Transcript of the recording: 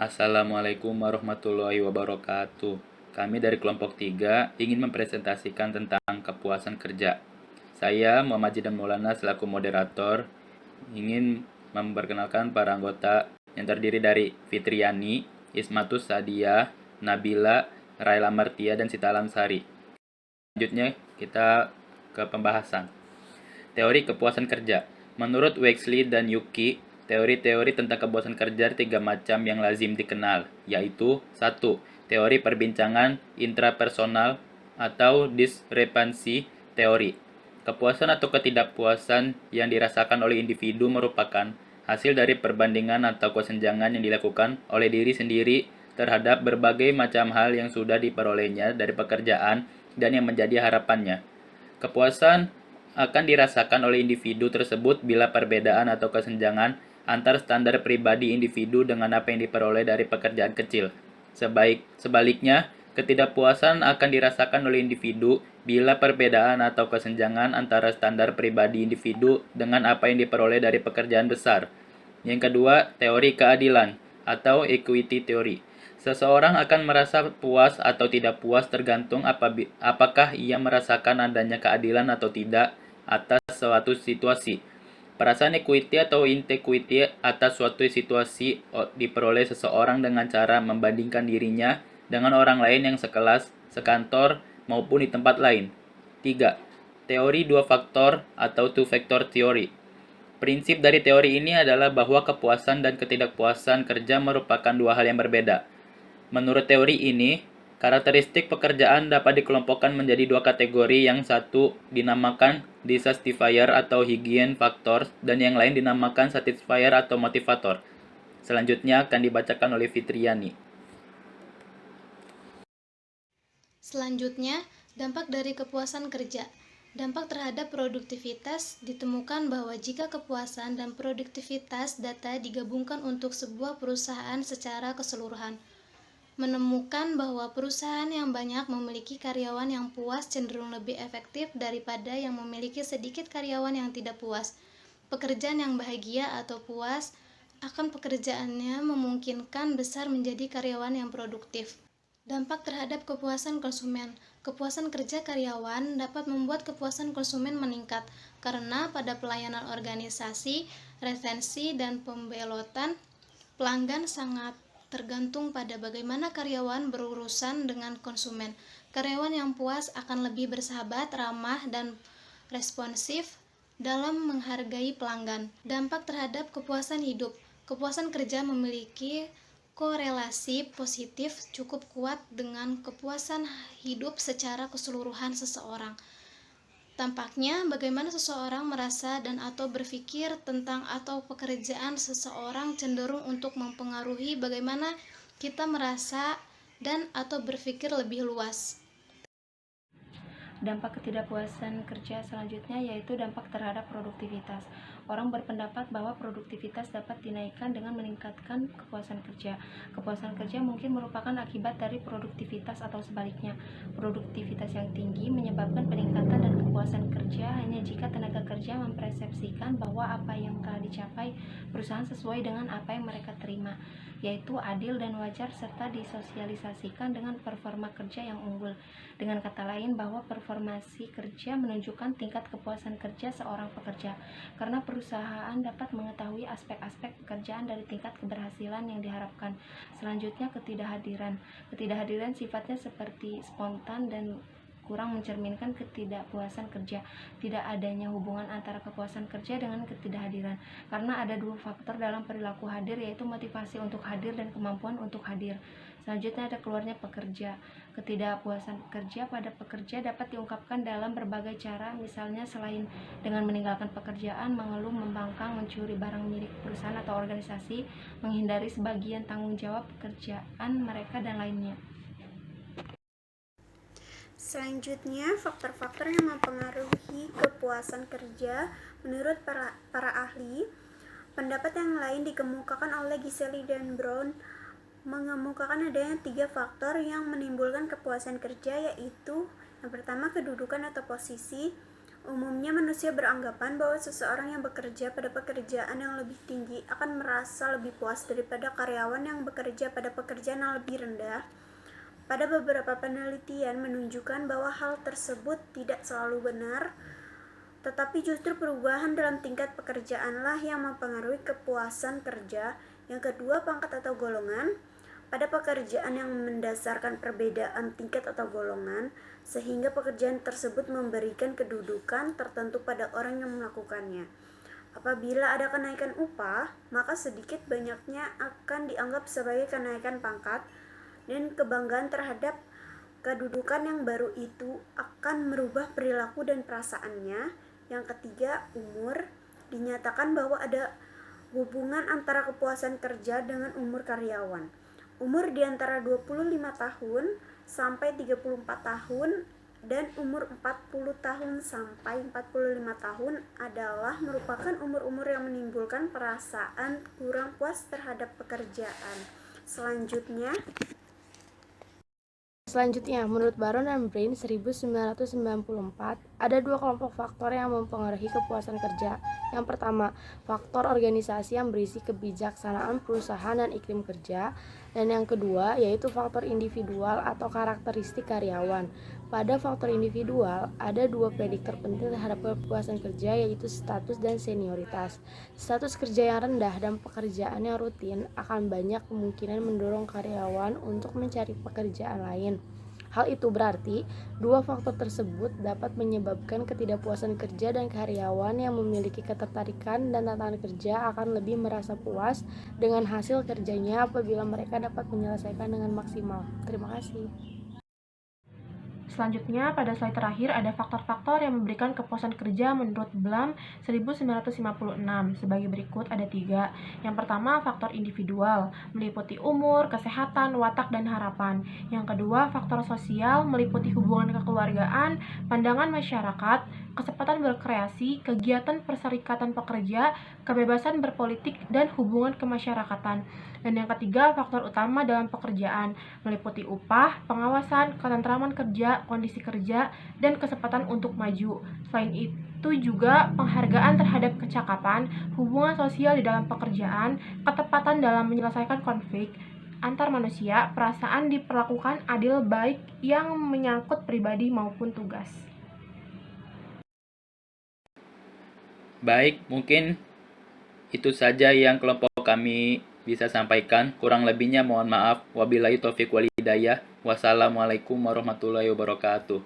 Assalamualaikum warahmatullahi wabarakatuh. Kami dari kelompok 3 ingin mempresentasikan tentang kepuasan kerja. Saya Muhammad Jidan Maulana selaku moderator ingin memperkenalkan para anggota yang terdiri dari Fitriani, Ismatus Sadia, Nabila, Raila Martia, dan Sita Alamsari. Selanjutnya kita ke pembahasan. Teori kepuasan kerja. Menurut Wexley dan Yuki, teori-teori tentang kepuasan kerja tiga macam yang lazim dikenal, yaitu 1. Teori perbincangan intrapersonal atau discrepancy teori. Kepuasan atau ketidakpuasan yang dirasakan oleh individu merupakan hasil dari perbandingan atau kesenjangan yang dilakukan oleh diri sendiri terhadap berbagai macam hal yang sudah diperolehnya dari pekerjaan dan yang menjadi harapannya. Kepuasan akan dirasakan oleh individu tersebut bila perbedaan atau kesenjangan antar standar pribadi individu dengan apa yang diperoleh dari pekerjaan kecil. Sebaliknya, ketidakpuasan akan dirasakan oleh individu bila perbedaan atau kesenjangan antara standar pribadi individu dengan apa yang diperoleh dari pekerjaan besar. Yang kedua, teori keadilan atau equity theory. Seseorang akan merasa puas atau tidak puas tergantung apakah ia merasakan adanya keadilan atau tidak atas suatu situasi. Perasaan equity atau intequity atas suatu situasi diperoleh seseorang dengan cara membandingkan dirinya dengan orang lain yang sekelas, sekantor, maupun di tempat lain. 3. Teori dua faktor atau two-factor theory. Prinsip dari teori ini adalah bahwa kepuasan dan ketidakpuasan kerja merupakan dua hal yang berbeda. Menurut teori ini, karakteristik pekerjaan dapat dikelompokkan menjadi dua kategori, yang satu dinamakan dissatisfier atau hygiene factors dan yang lain dinamakan satisfier atau motivator. Selanjutnya akan dibacakan oleh Fitriani. Selanjutnya, dampak dari kepuasan kerja. Dampak terhadap produktivitas ditemukan bahwa jika kepuasan dan produktivitas data digabungkan untuk sebuah perusahaan secara keseluruhan, menemukan bahwa perusahaan yang banyak memiliki karyawan yang puas cenderung lebih efektif daripada yang memiliki sedikit karyawan yang tidak puas. Pekerjaan yang bahagia atau puas akan pekerjaannya memungkinkan besar menjadi karyawan yang produktif. Dampak terhadap kepuasan konsumen. Kepuasan kerja karyawan dapat membuat kepuasan konsumen meningkat, karena pada pelayanan organisasi, retensi, dan pembelotan, pelanggan sangat tergantung pada bagaimana karyawan berurusan dengan konsumen. Karyawan yang puas akan lebih bersahabat, ramah, dan responsif dalam menghargai pelanggan. Dampak terhadap kepuasan hidup. Kepuasan kerja memiliki korelasi positif cukup kuat dengan kepuasan hidup secara keseluruhan seseorang. Tampaknya bagaimana seseorang merasa dan atau berpikir tentang atau pekerjaan seseorang cenderung untuk mempengaruhi bagaimana kita merasa dan atau berpikir lebih luas. Dampak ketidakpuasan kerja selanjutnya yaitu dampak terhadap produktivitas. Orang berpendapat bahwa produktivitas dapat dinaikkan dengan meningkatkan kepuasan kerja. Kepuasan kerja mungkin merupakan akibat dari produktivitas atau sebaliknya. Produktivitas yang tinggi menyebabkan peningkatan dan kepuasan kerja hanya jika tenaga kerja mempersepsikan bahwa apa yang telah dicapai perusahaan sesuai dengan apa yang mereka terima, yaitu adil dan wajar, serta disosialisasikan dengan performa kerja yang unggul. Dengan kata lain, bahwa performasi kerja menunjukkan tingkat kepuasan kerja seorang pekerja, karena perusahaan dapat mengetahui aspek-aspek pekerjaan dari tingkat keberhasilan yang diharapkan. Selanjutnya, ketidakhadiran. Ketidakhadiran sifatnya seperti spontan dan kurang mencerminkan ketidakpuasan kerja. Tidak adanya hubungan antara kepuasan kerja dengan ketidakhadiran, karena ada dua faktor dalam perilaku hadir, yaitu motivasi untuk hadir dan kemampuan untuk hadir. Selanjutnya ada keluarnya pekerja. Ketidakpuasan kerja pada pekerja dapat diungkapkan dalam berbagai cara, misalnya selain dengan meninggalkan pekerjaan, mengeluh, membangkang, mencuri barang milik perusahaan atau organisasi, menghindari sebagian tanggung jawab pekerjaan mereka, dan lainnya. Selanjutnya, faktor-faktor yang mempengaruhi kepuasan kerja menurut para ahli. Pendapat yang lain dikemukakan oleh Giseli dan Brown mengemukakan adanya 3 faktor yang menimbulkan kepuasan kerja, yaitu yang pertama kedudukan atau posisi, Umumnya manusia beranggapan bahwa seseorang yang bekerja pada pekerjaan yang lebih tinggi akan merasa lebih puas daripada karyawan yang bekerja pada pekerjaan yang lebih rendah. Pada beberapa penelitian menunjukkan bahwa hal tersebut tidak selalu benar, tetapi justru perubahan dalam tingkat pekerjaanlah yang mempengaruhi kepuasan kerja. Yang kedua, pangkat atau golongan. Pada pekerjaan yang mendasarkan perbedaan tingkat atau golongan, sehingga pekerjaan tersebut memberikan kedudukan tertentu pada orang yang melakukannya. Apabila ada kenaikan upah, maka sedikit banyaknya akan dianggap sebagai kenaikan pangkat, dan kebanggaan terhadap kedudukan yang baru itu akan merubah perilaku dan perasaannya. Yang ketiga, umur. Dinyatakan bahwa ada hubungan antara kepuasan kerja dengan umur karyawan. Umur di antara 25 tahun sampai 34 tahun dan umur 40 tahun sampai 45 tahun adalah merupakan umur-umur yang menimbulkan perasaan kurang puas terhadap pekerjaan. Selanjutnya, menurut Baron dan Brain 1994, ada dua kelompok faktor yang mempengaruhi kepuasan kerja. Yang pertama, faktor organisasi yang berisi kebijaksanaan perusahaan dan iklim kerja. Dan yang kedua, yaitu faktor individual atau karakteristik karyawan. Pada faktor individual, ada dua prediktor penting terhadap kepuasan kerja, yaitu status dan senioritas. Status kerja yang rendah dan pekerjaan yang rutin akan banyak kemungkinan mendorong karyawan untuk mencari pekerjaan lain. Hal itu berarti dua faktor tersebut dapat menyebabkan ketidakpuasan kerja, dan karyawan yang memiliki ketertarikan dan tantangan kerja akan lebih merasa puas dengan hasil kerjanya apabila mereka dapat menyelesaikan dengan maksimal. Terima kasih. Selanjutnya, pada slide terakhir ada faktor-faktor yang memberikan kepuasan kerja menurut Blam 1956. Sebagai berikut ada 3. Yang pertama, faktor individual, meliputi umur, kesehatan, watak, dan harapan. Yang kedua, faktor sosial, meliputi hubungan kekeluargaan, pandangan masyarakat, kesempatan berkreasi, kegiatan perserikatan pekerja, kebebasan berpolitik, dan hubungan kemasyarakatan. Dan yang ketiga, faktor utama dalam pekerjaan, meliputi upah, pengawasan, ketentraman kerja, kondisi kerja, dan kesempatan untuk maju. Selain itu juga penghargaan terhadap kecakapan, hubungan sosial di dalam pekerjaan, ketepatan dalam menyelesaikan konflik antar manusia, perasaan diperlakukan adil baik yang menyangkut pribadi maupun tugas. Baik, mungkin itu saja yang kelompok kami bisa sampaikan. Kurang lebihnya mohon maaf. Wabillahi taufiq wal hidayah. Wassalamualaikum warahmatullahi wabarakatuh.